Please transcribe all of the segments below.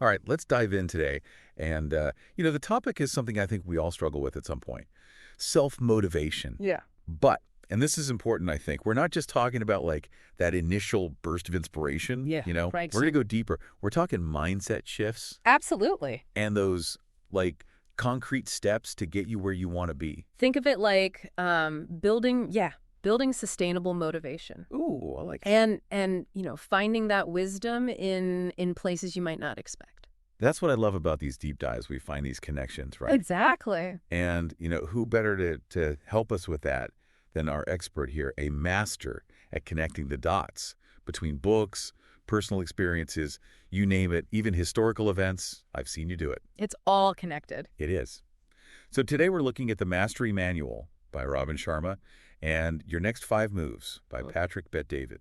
All right, let's dive in today. And, the topic is something I think we all struggle with at some point. Self-motivation. Yeah. But, and this is important, I think, we're not just talking about like that initial burst of inspiration. Yeah, right. We're going to go deeper. We're talking mindset shifts Absolutely. and those like concrete steps to get you where you want to be. Think of it like building sustainable motivation. Ooh, I like that. And finding that wisdom in places you might not expect. That's what I love about these deep dives. We find these connections, right? Exactly. And, who better to help us with that than our expert here, a master at connecting the dots between books, personal experiences, you name it, even historical events. I've seen you do it. It's all connected. It is. So today we're looking at the Mastery Manual by Robin Sharma and Your Next 5 Moves by Patrick Bet-David.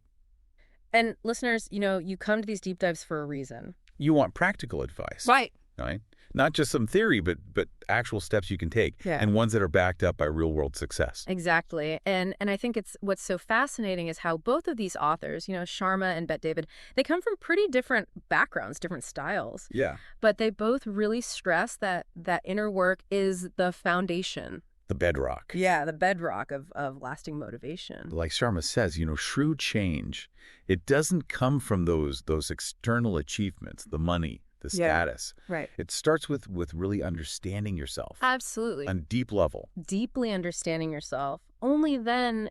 And listeners, you come to these deep dives for a reason. You want practical advice. Right. Right? Not just some theory, but actual steps you can take, Yeah. and ones that are backed up by real-world success. Exactly. And I think what's so fascinating is how both of these authors, Sharma and Bet-David, they come from pretty different backgrounds, different styles. Yeah. But they both really stress that inner work is the foundation. The bedrock. Yeah, the bedrock of lasting motivation. Like Sharma says, true change, it doesn't come from those external achievements, the money, the status. Right. It starts with really understanding yourself. Absolutely. On a deep level. Deeply understanding yourself. Only then,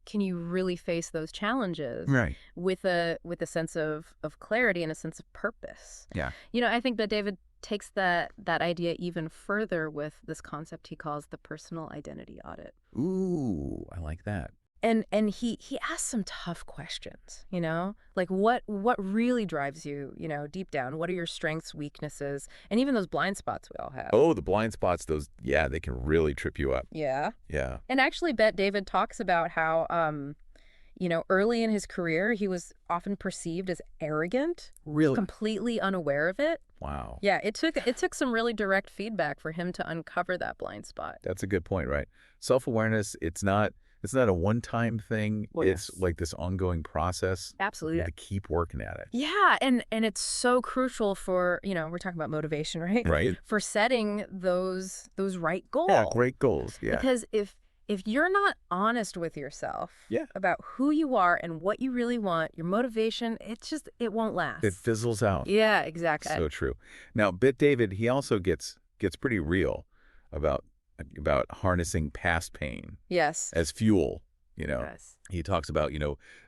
can you really face those challenges Right. with a sense of clarity and a sense of purpose. Yeah. I think that David takes that idea even further with this concept he calls the personal identity audit. Ooh, I like that. And he asks some tough questions, like what really drives you, deep down? What are your strengths, weaknesses, and even those blind spots we all have? Oh, the blind spots, they can really trip you up. Yeah. Yeah. And actually, Bet-David talks about how, early in his career, he was often perceived as arrogant, Really? completely unaware of it. Wow. Yeah, it took some really direct feedback for him to uncover that blind spot. That's a good point, right? Self-awearness, it's not a one-time thing. Well, it's like this ongoing process. Absolutely. You have to keep working at it. Yeah, and it's so crucial for, we're talking about motivation, right? Right. For setting those right goals. Yeah, great goals. Yeah. Because if you're not honest with yourself about who you are and what you really want, your motivation, it won't last. It fizzles out. Yeah, exactly. So true. Now, Bet-David, he also gets pretty real about harnessing past pain Yes. as fuel. Yes. He talks about,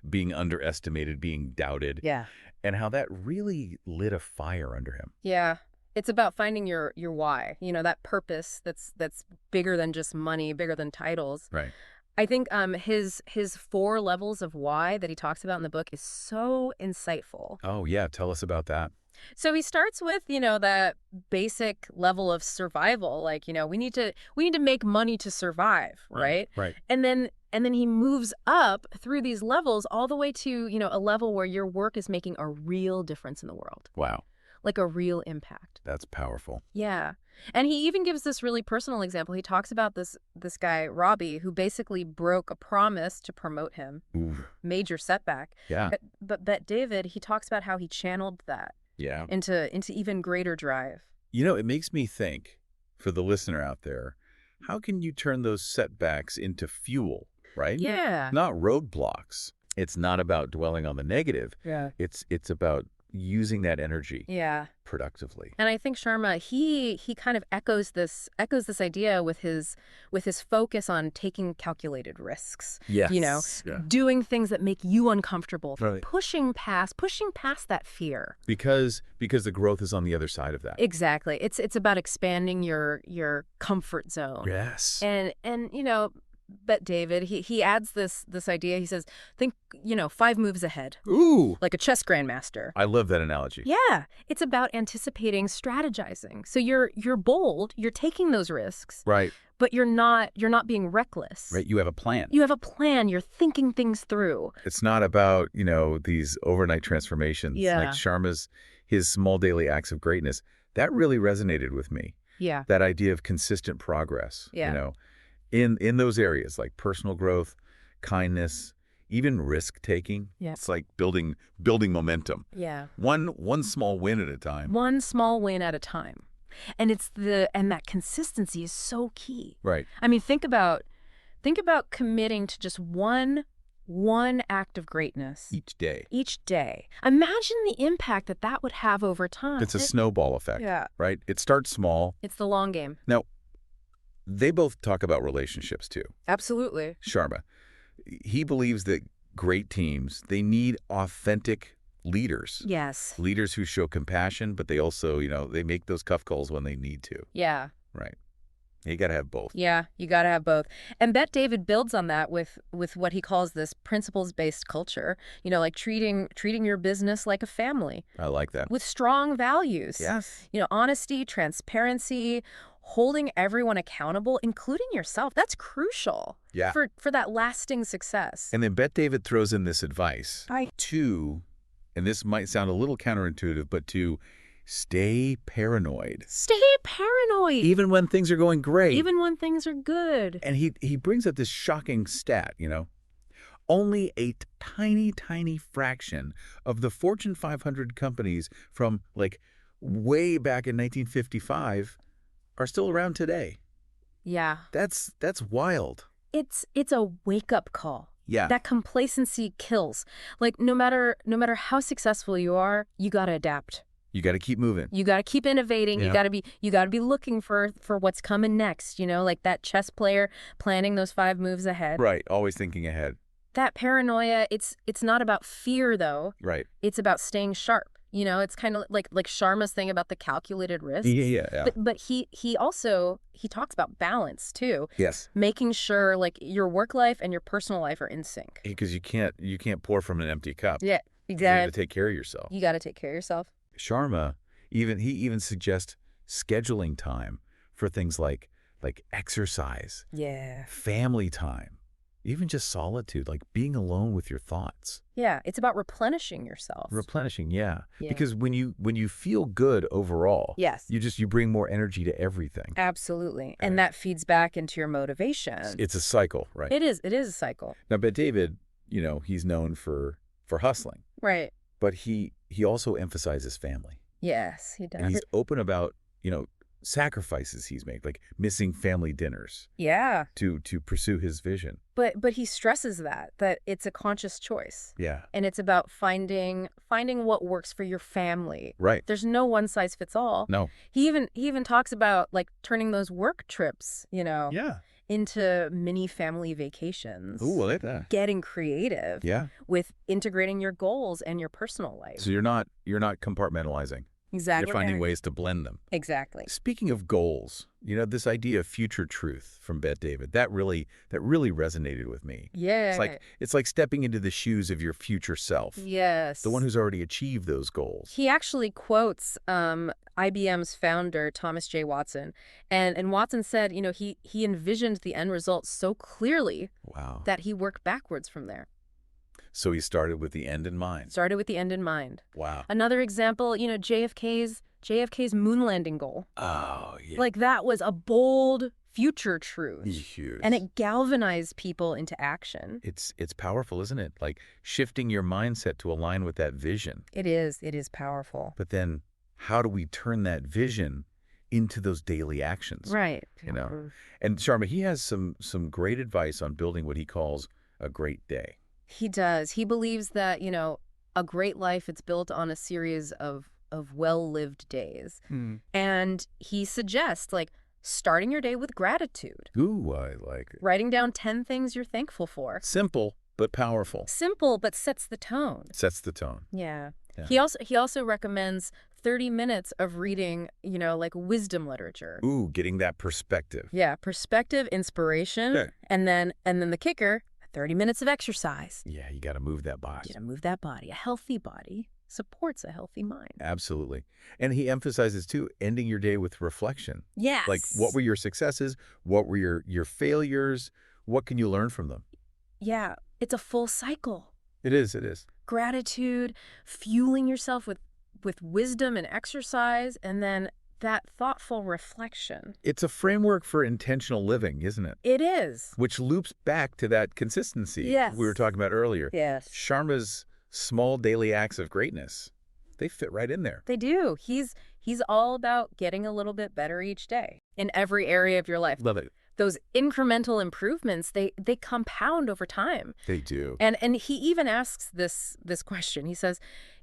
being underestimated, being doubted, Yeah. and how that really lit a fire under him. Yeah. It's about finding your why, that purpose that's bigger than just money, bigger than titles. Right. I think his 4 levels of why that he talks about in the book is so insightful. Oh, yeah. Tell us about that. So he starts with, that basic level of survival, like, we need to make money to survive, right? Right. And then he moves up through these levels all the way to, a level where your work is making a real difference in the world. Wow. Like a real impact. That's powerful. Yeah. And he even gives this really personal example. He talks about this guy, Robbie, who basically broke a promise to promote him. Ooh. Major setback. Yeah. But Bet-David, he talks about how he channeled that into even greater drive. It makes me think, for the listener out there, how can you turn those setbacks into fuel, right? Yeah. Not roadblocks. It's not about dwelling on the negative. Yeah. It's about using that energy productively. And I think Sharma, he kind of echoes this idea with his focus on taking calculated risks. Yes. Doing things that make you uncomfortable, Right. pushing past that fear. Because the growth is on the other side of that. Exactly. It's about expanding your comfort zone. Yes. And Bet-David, he adds this idea. He says, think, 5 moves ahead. Ooh. Like a chess grandmaster. I love that analogy. Yeah. It's about anticipating, strategizing. So you're bold, you're taking those risks. Right. But you're not being reckless. Right. You have a plan. You have a plan. You're thinking things through. It's not about, these overnight transformations. Yeah. Like Sharma's, his small daily acts of greatness. That really resonated with me. Yeah. That idea of consistent progress. Yeah. In those areas like personal growth, kindness, even risk-taking. Yeah. It's like building momentum. Yeah. One small win at a time. One small win at a time. And that consistency is so key. Right. I mean, think about committing to just one act of greatness Each day. each day. Imagine the impact that would have over time. It's a snowball effect, Yeah. right? It starts small. It's the long game. Now, they both talk about relationships too. Absolutely. Sharma, he believes that great teams, they need authentic leaders. Yes. Leaders who show compassion, but they also, they make those cuff calls when they need to. Yeah. Right. You got to have both. Yeah, you got to have both. And Bet David builds on that with what he calls this principles-based culture, like treating your business like a family I like that. with strong values. Yes. Honesty, transparency, holding everyone accountable, including yourself. That's crucial Yeah. for that lasting success. And then Bet David throws in this advice I to, and this might sound a little counterintuitive, but to stay paranoid. Stay paranoid. Even when things are going great. Even when things are good. And he brings up this shocking stat, Only a tiny, tiny fraction of the Fortune 500 companies from, way back in 1955 are still around today. Yeah. That's wild. It's a wake-up call. Yeah. That complacency kills. Like, no matter how successful you are, you got to adapt. You got to keep moving. You got to keep innovating. Yeah. You got to be looking for what's coming next, like that chess player planning those 5 moves ahead. Right. Always thinking ahead. That paranoia, it's not about fear though. Right. It's about staying sharp. It's kind of like Sharma's thing about the calculated risk. Yeah. But he talks about balance too. Yes. Making sure your work life and your personal life are in sync. Because you can't pour from an empty cup. Yeah, You got exactly. to take care of yourself. You got to take care of yourself. Sharma, he even suggests scheduling time for things like exercise, Yeah. family time, even just solitude, like being alone with your thoughts. Yeah, it's about replenishing yourself. Replenishing, yeah. Yeah. Because when you feel good overall, Yes. you bring more energy to everything. Absolutely. Right. And that feeds back into your motivation. It's a cycle, right? It is a cycle. Now, but David, he's known for hustling, Right. but he also emphasizes family. Yes, he does. And he's open about, sacrifices he's made, like missing family dinners Yeah. to pursue his vision. But he stresses that it's a conscious choice. Yeah. And it's about finding what works for your family. Right. There's no one size fits all. No. He even talks about turning those work trips, Yeah. into mini family vacations. Ooh, I like that. Getting creative. Yeah. With integrating your goals and your personal life. So you're not compartmentalizing. Exactly. You're finding ways to blend them. Exactly. Speaking of goals, this idea of future truth from Bet David, that really resonated with me. Yeah. It's like stepping into the shoes of your future self. Yes. The one who's already achieved those goals. He actually quotes IBM's founder, Thomas J. Watson. And Watson said, he envisioned the end result so clearly Wow. that he worked backwards from there. So he started with the end in mind. Started with the end in mind. Wow. Another example, JFK's moon landing goal. Oh, yeah. That was a bold future truth. Huge. And it galvanized people into action. It's powerful, isn't it? Like shifting your mindset to align with that vision. It is powerful. But then how do we turn that vision into those daily actions? Right. And Sharma, he has some great advice on building what he calls a great day. He does. He believes that, a great life, it's built on a series of well-lived days. And he suggests, starting your day with gratitude. Ooh, I like it. Writing down 10 things you're thankful for. Simple, but powerful. Simple, but sets the tone. Sets the tone. Yeah. Yeah. He also recommends 30 minutes of reading, wisdom literature. Ooh, getting that perspective. Yeah, perspective, inspiration, Yeah. and then the kicker, 30 minutes of exercise. Yeah, you got to move that body. You gotta move that body. A healthy body supports a healthy mind. Absolutely. And he emphasizes, too, ending your day with reflection. Yes. Like, what were your successes? What were your failures? What can you learn from them? Yeah, it's a full cycle. It is. Gratitude, fueling yourself with wisdom and exercise, and then that thoughtful reflection. It's a framework for intentional living, isn't it? It is. Which loops back to that consistency Yes. we were talking about earlier. Yes. Sharma's small daily acts of greatness, they fit right in there. They do. He's all about getting a little bit better each day in every area of your life. Love it. Those incremental improvements, they compound over time. They do. And he even asks this question. He says,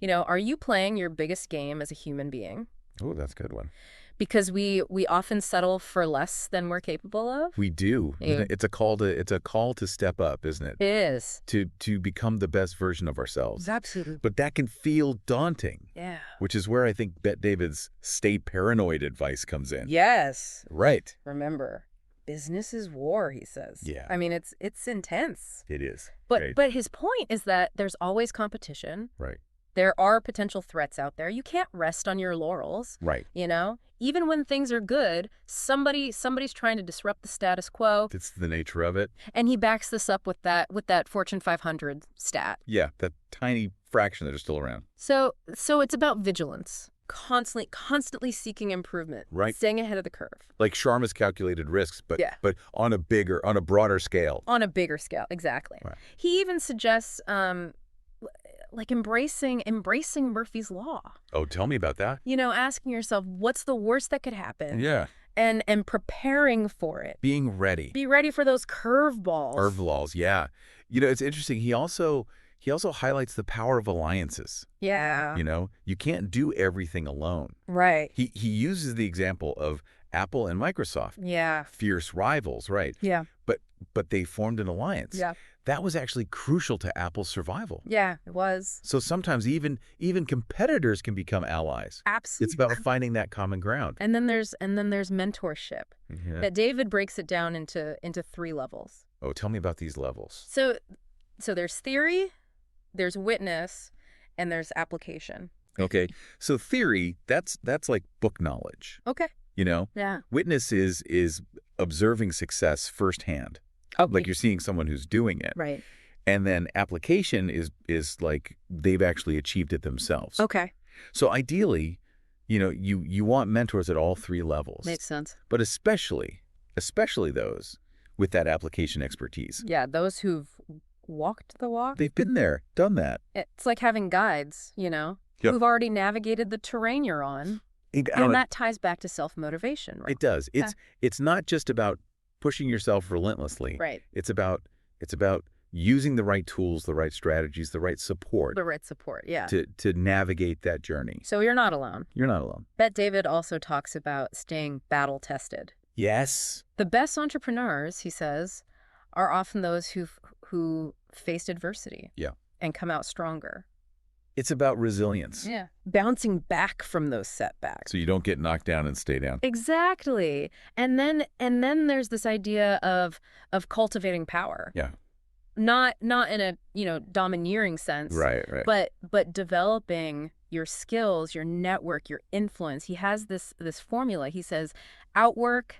are you playing your biggest game as a human being? Oh, that's a good one. Because we often settle for less than we're capable of. We do. Yeah. It's a call to step up, isn't it? It is. To become the best version of ourselves. Absolutely. But that can feel daunting. Yeah. Which is where I think Bette David's stay paranoid advice comes in. Yes. Right. Remember, business is war, he says. Yeah. I mean, it's intense. It is. But Right. but his point is that there's always competition. Right. There are potential threats out there. You can't rest on your laurels. Right. Even when things are good, somebody's trying to disrupt the status quo. It's the nature of it. And he backs this up with that Fortune 500 stat. Yeah, that tiny fraction that are still around. So it's about vigilance. Constantly seeking improvement. Right. Staying ahead of the curve. Like Sharma's calculated risks, but Yeah. but on a broader scale. On a bigger scale, exactly. Right. He even suggests like embracing Murphy's Law. Oh, tell me about that. Asking yourself, what's the worst that could happen? Yeah. And preparing for it. Being ready. Be ready for those curveballs. Curveballs, yeah. It's interesting. He also highlights the power of alliances. Yeah. You can't do everything alone. Right. He uses the example of Apple and Microsoft. Yeah. Fierce rivals, right? Yeah. But they formed an alliance. Yeah. That was actually crucial to Apple's survival. Yeah, it was. So sometimes even competitors can become allies. Absolutely. It's about finding that common ground. And then there's mentorship. Yeah. That David breaks it down into 3 levels. Oh, tell me about these levels. So there's theory, there's witness, and there's application. Okay. So theory, that's like book knowledge. Okay. Yeah. Witness is observing success firsthand. Okay. Like you're seeing someone who's doing it. Right. And then application is like they've actually achieved it themselves. Okay. So ideally, you want mentors at all 3 levels. Makes sense. But especially those with that application expertise. Yeah, those who've walked the walk. They've been there, done that. It's like having guides, Yep. who've already navigated the terrain you're on. And that ties back to self-motivation, right? It does. It's not just about pushing yourself relentlessly. Right. It's about using the right tools, the right strategies, the right support. The right support, yeah. To navigate that journey. So you're not alone. You're not alone. Bette David also talks about staying battle-tested. Yes. The best entrepreneurs, he says, are often those who faced adversity. Yeah. And come out stronger. It's about resilience. Yeah. Bouncing back from those setbacks. So you don't get knocked down and stay down. Exactly. And then there's this idea of cultivating power. Yeah. Not in a, domineering sense. Right. But developing your skills, your network, your influence. He has this formula. He says, outwork,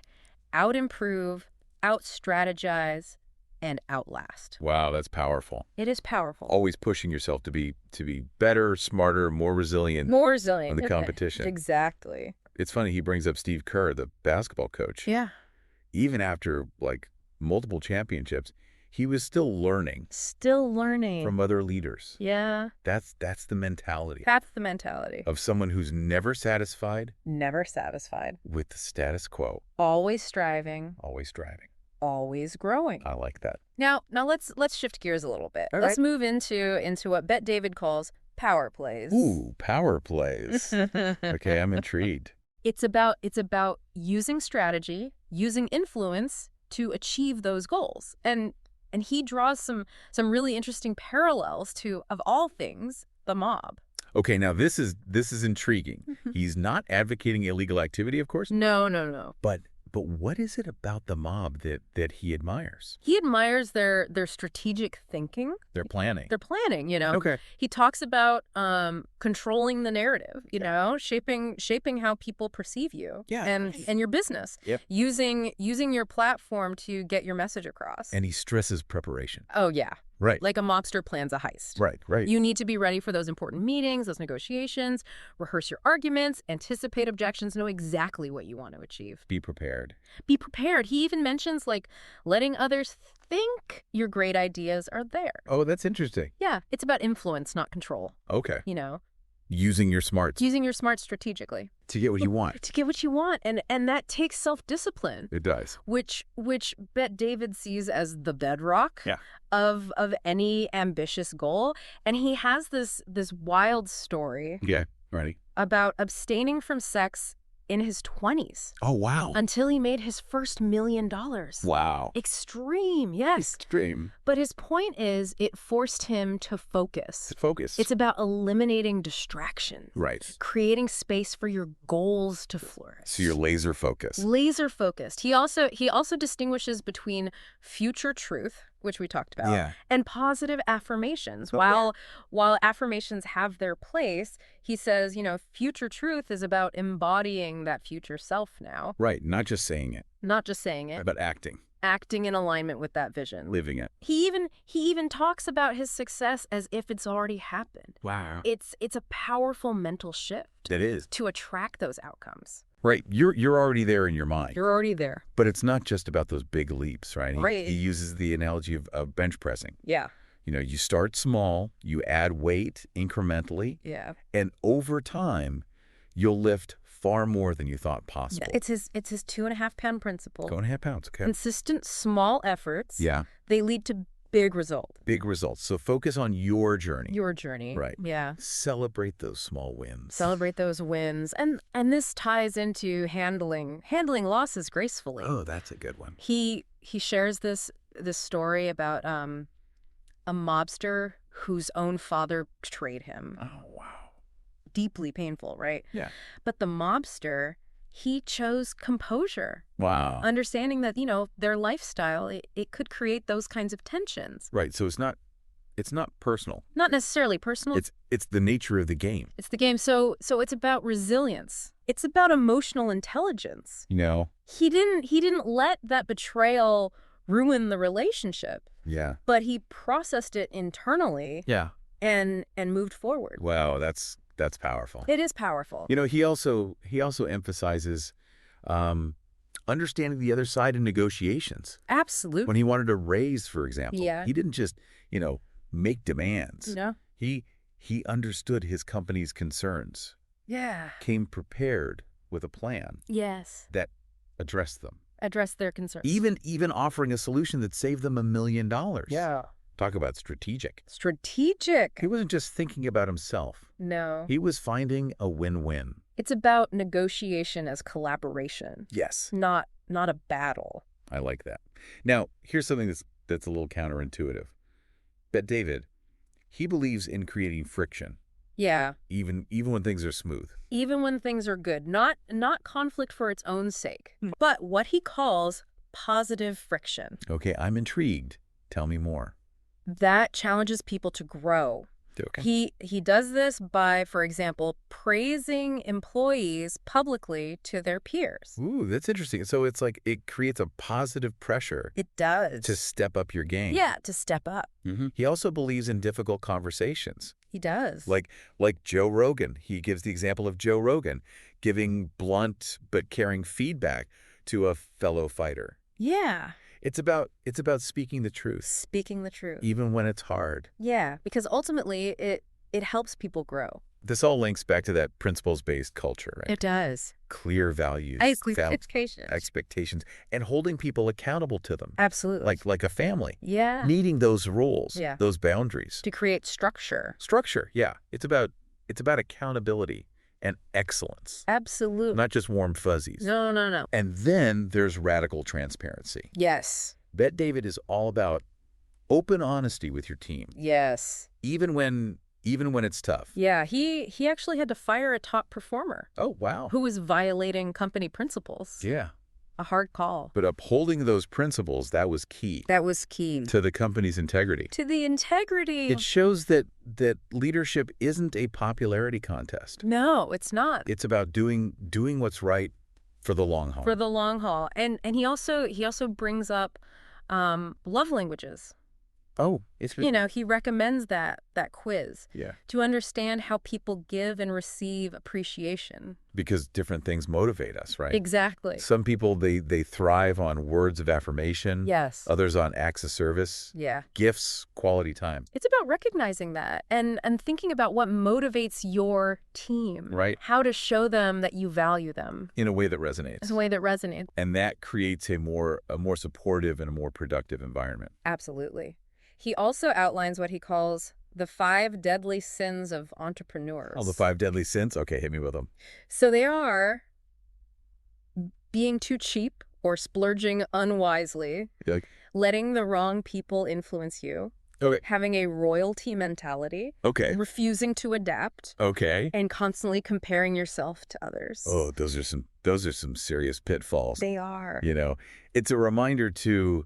out-improve, out-strategize, and outlast. Wow, that's powerful. It is powerful. Always pushing yourself to be better, smarter, more resilient. More resilient. On the competition. Exactly. It's funny, he brings up Steve Kerr, the basketball coach. Yeah. Even after multiple championships, he was still learning. Still learning. From other leaders. Yeah. That's the mentality. That's the mentality. Of someone who's never satisfied. Never satisfied. With the status quo. Always striving. Always striving. Always growing. I like that. Now let's shift gears a little bit. All let's right. move into what Bette David calls power plays. Ooh, power plays. Okay, I'm intrigued. It's about using strategy, using influence to achieve those goals. And he draws some really interesting parallels to, of all things, the mob. Okay, now this is intriguing. He's not advocating illegal activity, of course. No. But what is it about the mob that he admires? He admires their strategic thinking. Their planning. They're planning, Okay. He talks about controlling the narrative, shaping how people perceive you. Yeah. And your business. Yep. Using your platform to get your message across. And he stresses preparation. Oh, yeah. Right. like a mobster plans a heist. Right. Right. You need to be ready for those important meetings, those negotiations, rehearse your arguments, anticipate objections, know exactly what you want to achieve. Be prepared. Be prepared. He even mentions, like, letting others think your great ideas are there. Oh, that's interesting. Yeah, it's about influence, not control, Okay. you know, Using your smarts using your smarts strategically to get what you want. to get what you want. And that takes self-discipline, It does. which Bet David sees as the bedrock Yeah. of any ambitious goal. And he has this wild story Yeah. Ready. about abstaining from sex in his 20s Oh, wow. until he made his first $1 million. Wow. Extreme, yes. Extreme. But his point is it forced him to focus. Focus. It's about eliminating distractions, right. creating space for your goals to flourish. So you're laser focused. Laser focused. He also distinguishes between future truth, which we talked about, Yeah. and positive affirmations. Oh, While affirmations have their place, he says, future truth is about embodying that future self now, Right. Not just saying it, not just saying it, but acting, acting in alignment with that vision. living it. He even talks about his success as if it's already happened. Wow. It's a powerful mental shift That is. to attract those outcomes. Right. You're already there in your mind. You're already there. But it's not just about those big leaps, right? Right. He uses the analogy of bench pressing. Yeah. You start small, you add weight incrementally, Yeah. and over time, you'll lift far more than you thought possible. It's his 2.5-pound principle. 2.5 pounds, okay? Consistent small efforts. Yeah, They lead to big results. big results. So focus on your journey. Your journey. Right. Yeah. Celebrate those small wins. Celebrate those wins. And this ties into handling losses gracefully. Oh, that's a good one. He shares this story about a mobster whose own father betrayed him. Oh, wow. Deeply painful, right? Yeah. But the mobster, he chose composure, Wow. understanding that, their lifestyle, it could create those kinds of tensions. Right. So it's not personal. Not necessarily personal. It's the nature of the game. It's the game. So it's about resilience. It's about emotional intelligence. He didn't let that betrayal ruin the relationship, Yeah. but he processed it internally Yeah. and moved forward. Wow, that's powerful. It is powerful. He also emphasizes understanding the other side in negotiations. Absolutely. When he wanted to raise, for example, Yeah. he didn't just, make demands. No. He understood his company's concerns, Yeah. came prepared with a plan Yes. that addressed them. Address their concerns. Even offering a solution that saved them $1 million. Yeah. Talk about strategic. Strategic. He wasn't just thinking about himself. No. He was finding a win-win. It's about negotiation as collaboration, Yes. not a battle. I like that. Now, here's something that's a little counterintuitive. Bet David, he believes in creating friction, Yeah. even when things are smooth. Even when things are good, not conflict for its own sake, but what he calls positive friction. Okay, I'm intrigued. Tell me more. That challenges people to grow. Okay. He does this by, for example, praising employees publicly to their peers. Ooh, that's interesting. So it's like it creates a positive pressure It does. to step up your game. Yeah, to step up. Mm-hmm. He also believes in difficult conversations. He does. Like Joe Rogan. He gives the example of Joe Rogan giving blunt but caring feedback to a fellow fighter. Yeah. It's about speaking the truth, Speaking the truth. even when it's hard. Yeah, because ultimately it helps people grow. This all links back to that principles-based culture, right? It does. Clear values, expectations, and holding people accountable to them. Absolutely. Like a family. Yeah. Needing those rules, Yeah. those boundaries. To create structure. Structure, yeah. It's about accountability and excellence, Absolutely. not just warm fuzzies. No. And then there's radical transparency. Yes. Bet David is all about open honesty with your team, Yes. even when it's tough. Yeah, he actually had to fire a top performer Oh, wow. who was violating company principles. Yeah. A hard call. But upholding those principles, that was key That was key. to the company's integrity. To the integrity. It shows that leadership isn't a popularity contest. No, it's not. It's about doing what's right for the long haul. For the long haul. And he also brings up love languages. Oh, it's He recommends that quiz yeah. to understand how people give and receive appreciation. Because different things motivate us, right? Exactly. Some people, they thrive on words of affirmation, Yes. others on acts of service, Yeah. gifts, quality time, It's about recognizing that and thinking about what motivates your team. right? How to show them that you value them In a way that in resonates. a way that resonates. And that creates a more supportive and a more productive environment. Absolutely. He also outlines what he calls the 5 deadly sins of entrepreneurs. Oh, the 5 deadly sins? Okay, hit me with them. So they are being too cheap or splurging unwisely, Like, letting the wrong people influence you, okay, having a royalty mentality, okay, refusing to adapt, okay. and constantly comparing yourself to others. Oh, those are some serious pitfalls. They are. You know, it's a reminder to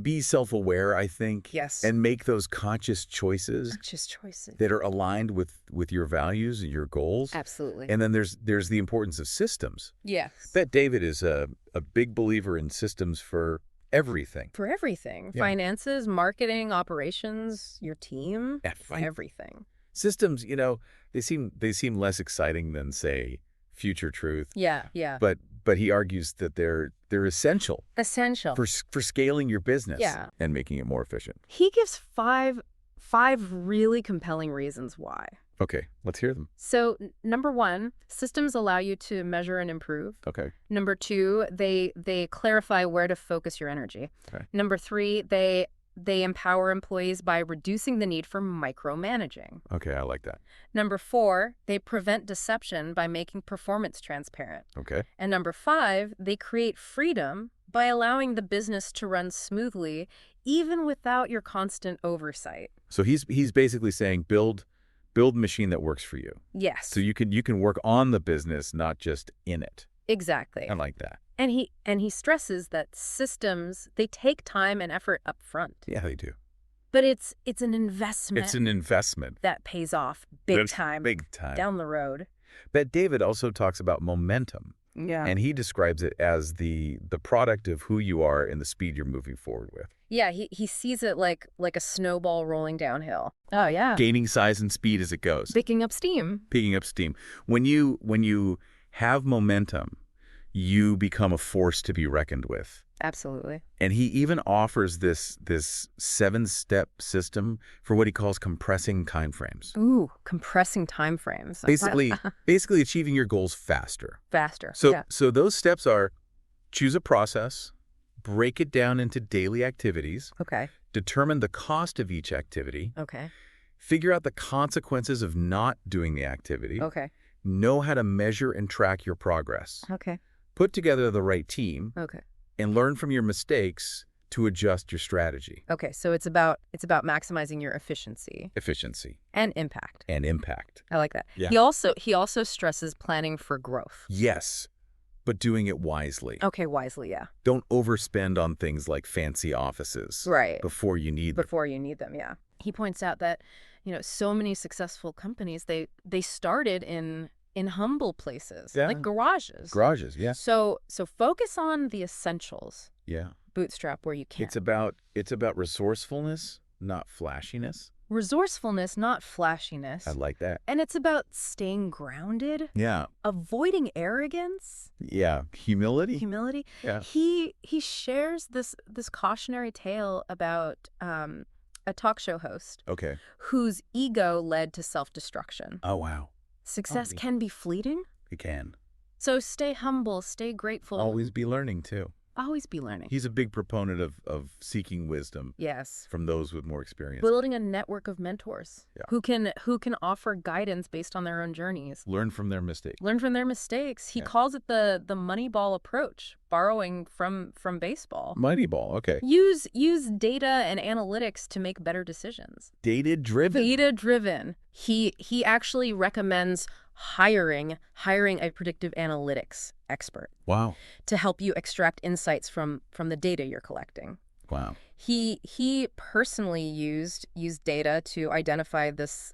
be self-aware, I think, Yes. and make those conscious choices Conscious choices. that are aligned with your values and your goals. Absolutely. And then there's the importance of systems. Yes. Bet David is a big believer in systems for everything. For everything. Yeah. Finances, marketing, operations, your team, Yeah, everything. systems, they seem less exciting than, say, future truth. Yeah, yeah. But he argues that they're essential Essential. for scaling your business Yeah. and making it more efficient. He gives five really compelling reasons why. Okay, let's hear them. So, number 1, systems allow you to measure and improve. Okay. Number 2, they clarify where to focus your energy. Okay. Number 3, they empower employees by reducing the need for micromanaging. Okay, I like that. Number 4, they prevent deception by making performance transparent. Okay. And number 5, they create freedom by allowing the business to run smoothly, even without your constant oversight. So he's basically saying build a machine that works for you. Yes. So you can work on the business, not just in it. Exactly. I like that. And he stresses that systems, they take time and effort up front. Yeah, they do. But it's an investment. It's an investment. That pays off big time. Big time. Down the road. But David also talks about momentum. Yeah. And he describes it as the product of who you are and the speed you're moving forward with. Yeah, he sees it like a snowball rolling downhill. Oh, yeah. Gaining size and speed as it goes. Picking up steam. Picking up steam. When you have momentum, you become a force to be reckoned with. Absolutely. And he even offers this 7-step system for what he calls compressing time frames. Ooh, compressing time frames. Basically achieving your goals faster. Faster. So yeah. so those steps are: choose a process, break it down into daily activities, Okay. determine the cost of each activity, Okay. figure out the consequences of not doing the activity, Okay. know how to measure and track your progress, Okay. put together the right team, Okay. and learn from your mistakes to adjust your strategy. Okay. So it's about maximizing your efficiency Efficiency and impact. and impact. I like that. Yeah. He also stresses planning for growth. Yes, but doing it wisely. Okay, wisely, yeah. Don't overspend on things like fancy offices Right. before you need them. Before you need them, yeah. He points out that, so many successful companies, they started in humble places, Yeah. like garages. Garages, yeah. So focus on the essentials. Yeah. Bootstrap where you can. It's about resourcefulness, not flashiness. Resourcefulness, not flashiness. I like that. And it's about staying grounded, Yeah. avoiding arrogance, Yeah. Humility. humility. Yeah. He shares this cautionary tale about a talk show host Okay. whose ego led to self-destruction. Oh, wow. Success Oh, can be fleeting, It can. so stay humble, stay grateful. Always be learning, too. Always be learning. He's a big proponent of seeking wisdom Yes. from those with more experience. Building a network of mentors Yeah. who can offer guidance based on their own journeys. Learn from their mistakes. Learn from their mistakes. He Yeah. calls it the Moneyball approach, borrowing from baseball. Mighty ball. Okay. Use data and analytics to make better decisions. Data-driven. Data-driven. He actually recommends hiring a predictive analytics expert Wow. to help you extract insights from the data you're collecting. Wow. He personally used data to identify this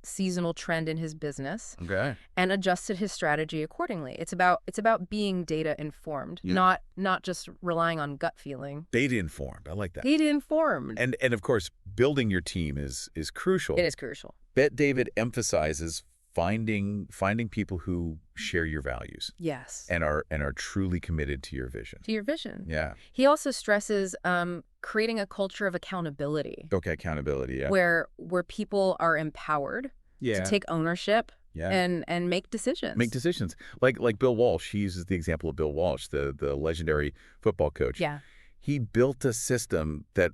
seasonal trend in his business Okay. and adjusted his strategy accordingly. It's about being data informed, Yeah. not just relying on gut feeling. Data informed. I like that. Data informed. And of course, building your team is It crucial. is crucial. Bet David emphasizes finding people who share your values Yes. and are truly committed to your vision. To your vision. Yeah. He also stresses creating a culture of accountability Okay, accountability, yeah. where people are empowered to take ownership Yeah. and make decisions. Make decisions. Like Bill Walsh, he uses the example of Bill Walsh, the legendary football coach. Yeah. He built a system that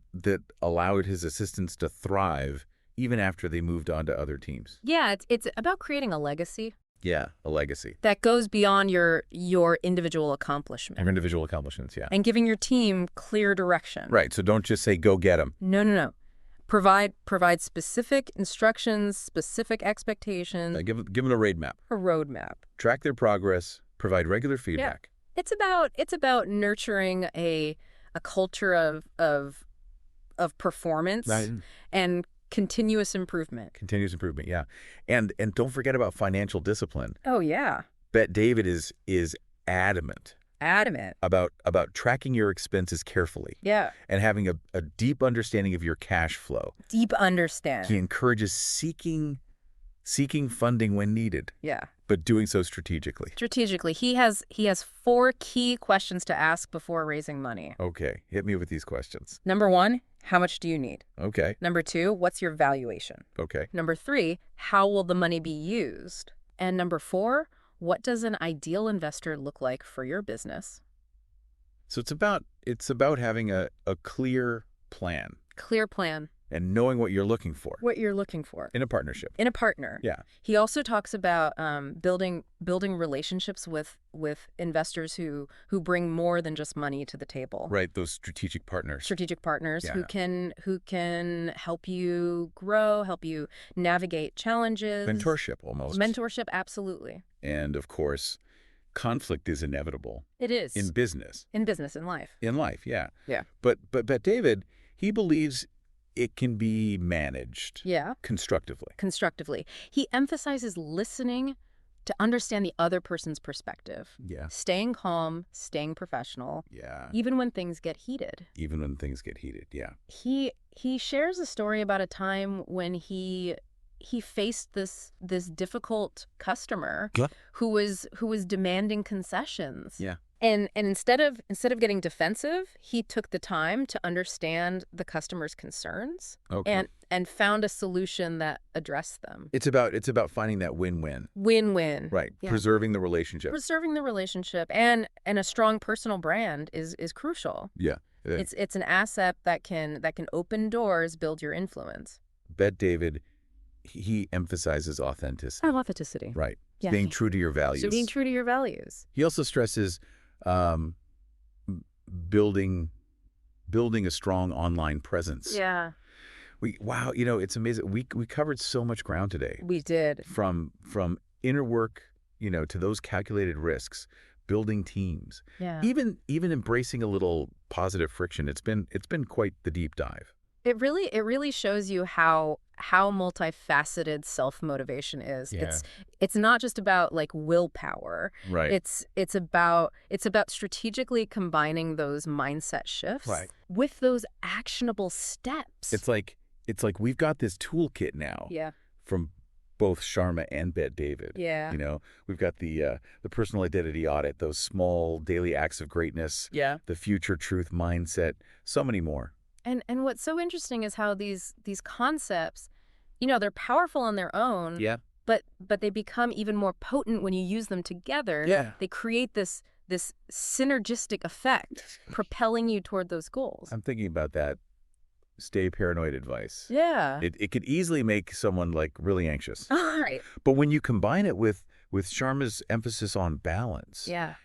allowed his assistants to thrive even after they moved on to other teams. Yeah, it's about creating a legacy Yeah, a legacy. that goes beyond your individual accomplishment Of individual accomplishments, yeah. and giving your team clear direction. Right, so don't just say, go get them. No, no, no. Provide specific instructions, specific expectations, Give them a roadmap. a roadmap. Track their progress, provide regular feedback. It's about nurturing a culture of performance Right. and continuous improvement. Continuous improvement, yeah. And don't forget about financial discipline. Oh yeah. Bet David is adamant Adamant. about tracking your expenses carefully Yeah. and having a deep understanding of your cash flow. Deep understand. He encourages seeking funding when needed, Yeah. but doing so strategically. Strategically, he has 4 key questions to ask before raising money. Okay, hit me with these questions. Number 1, how much do you need? Okay, Number 2, what's your valuation? okay. Number 3, how will the money be used? And number 4, what does an ideal investor look like for your business? So it's about having a clear plan Clear plan. and knowing what you're looking for What you're looking for in a partnership. in a partner. Yeah. He also talks about building relationships with investors who bring more than just money to the table. Right, those strategic partners. Strategic partners Yeah. who can help you grow, help you navigate challenges. Mentorship almost. Mentorship, absolutely. And of course, conflict is inevitable It is. in business, In business, in life. in life, yeah. Yeah. But David, he believes it can be managed Yeah. constructively. Constructively. He emphasizes listening to understand the other person's perspective. Yeah. Staying calm, staying professional, Yeah. even when things get heated. Even when things get heated, yeah. He shares a story about a time when he faced this difficult customer Yeah. who was demanding concessions. Yeah. And instead of getting defensive, he took the time to understand the customer's concerns Okay. and found a solution that addressed them. It's about finding that win-win. Win-win. Right. Yeah. Preserving the relationship. Preserving the relationship and a strong personal brand is crucial. Yeah. It's an asset that can open doors, build your influence. Bet David, he emphasizes authenticity. Authenticity. Right. Yeah. Staying true to your values. So being true to your values. He also stresses building a strong online presence. Yeah, Wow, it's amazing. We covered so much ground today. we did. From inner work, to those calculated risks, building teams, Yeah. even embracing a little positive friction. It's been quite the deep dive. It really shows you how multifaceted self-motivation is. Yeah. It's not just about like willpower. Right. It's about strategically combining those mindset shifts Right. with those actionable steps. It's like we've got this toolkit now Yeah. from both Sharma and Bet David. Yeah. We've got the personal identity audit, those small daily acts of greatness, Yeah. the future truth mindset, so many more. And what's so interesting is how these concepts, they're powerful on their own. Yeah. But they become even more potent when you use them together. Yeah. They create this synergistic effect, propelling you toward those goals. I'm thinking about that. Stay paranoid advice. Yeah. It could easily make someone like really anxious. All right. But when you combine it with Sharma's emphasis on balance, Yeah.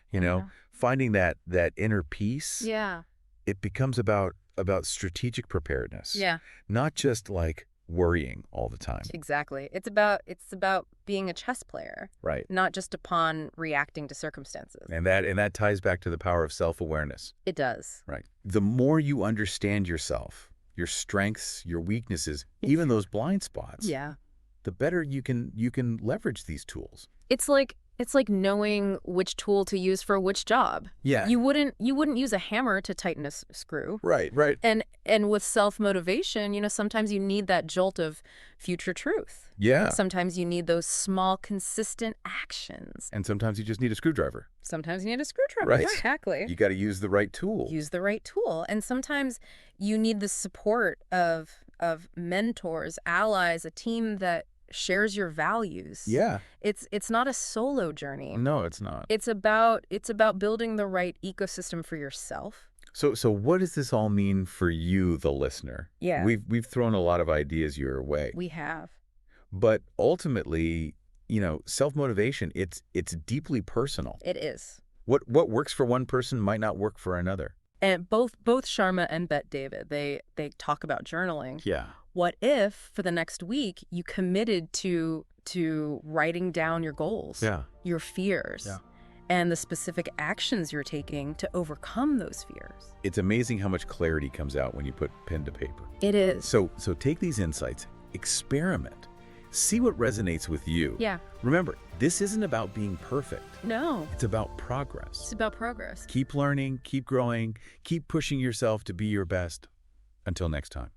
finding that inner peace, Yeah. it becomes about strategic preparedness. Yeah. Not just like worrying all the time. Exactly. It's about being a chess player, Right. not just a pawn reacting to circumstances. And that ties back to the power of self-awareness. It does. Right. The more you understand yourself, your strengths, your weaknesses, even those blind spots, Yeah. the better you can leverage these tools. It's like knowing which tool to use for which job. Yeah. You wouldn't use a hammer to tighten a screw. Right, right. And with self-motivation, sometimes you need that jolt of future truth. Yeah. Sometimes you need those small, consistent actions. And sometimes you just need a screwdriver. Sometimes you need a screwdriver. Right. Exactly. You got to use the right tool. Use the right tool. And sometimes you need the support of mentors, allies, a team that shares your values. Yeah. It's not a solo journey. No, it's not. It's about building the right ecosystem for yourself. So what does this all mean for you, the listener? Yeah. We've thrown a lot of ideas your way. We have. But ultimately, self-motivation, it's deeply personal. It is. What works for one person might not work for another. And both Sharma and Bet David, they talk about journaling. Yeah. What if for the next week you committed to writing down your goals, your fears, and the specific actions you're taking to overcome those fears? It's amazing how much clarity comes out when you put pen to paper. It is. So take these insights, experiment, see what resonates with you. Yeah. Remember, this isn't about being perfect. No. It's about progress. It's about progress. Keep learning, keep growing, keep pushing yourself to be your best. Until next time.